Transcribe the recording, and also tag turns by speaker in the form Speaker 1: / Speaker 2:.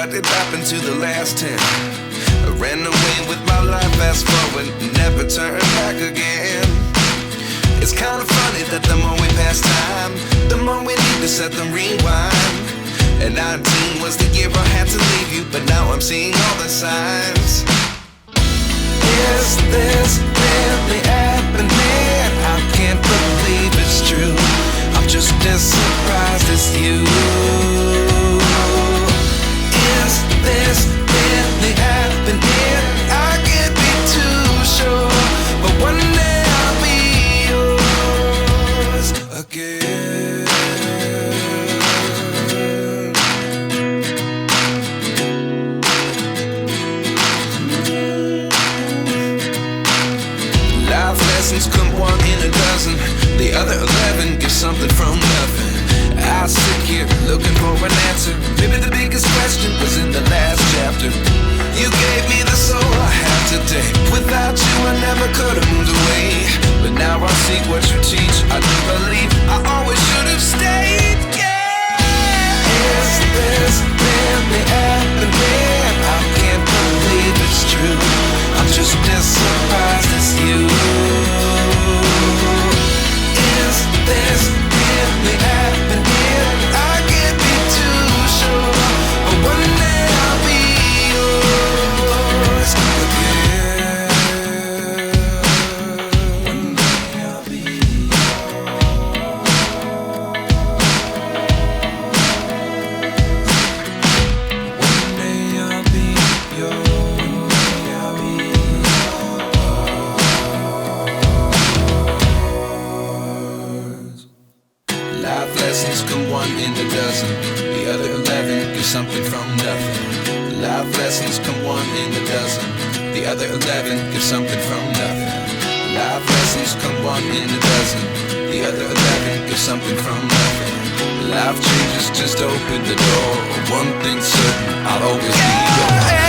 Speaker 1: what did happen to the last 10? I ran away with my life, fast forward, never turn back again. It's kinda funny that the more we pass time, the more we need to set them rewind. And 19 was the year I had to leave you, but now I'm seeing all the signs. Is this really happening? I can't believe it's true. I'm just as surprised as you. Is this really happening? I can't be too sure, but one day I'll be yours again. Life lessons come one in a dozen. The other 11 give something from nothing. I sit here looking for an answer. Maybe the biggest question was in the last chapter. You gave me the soul I have today. Without you I never could have moved away. But now I see what you teach. I do believe I always should have stayed. Yeah. Is this really happening? I can't believe it's true. I'm just as surprised as you. Is this really happening? I can't be too sure, but one day I'll be yours again. One day I'll be yours. One day I'll be yours. Life lessons come one in a dozen. The other 11 give something from nothing. Life lessons come one in a dozen. The other 11 give something from nothing. Life lessons come one in a dozen. The other 11 give something from nothing. Life changes just open the door. One thing's certain, I'll always be yours.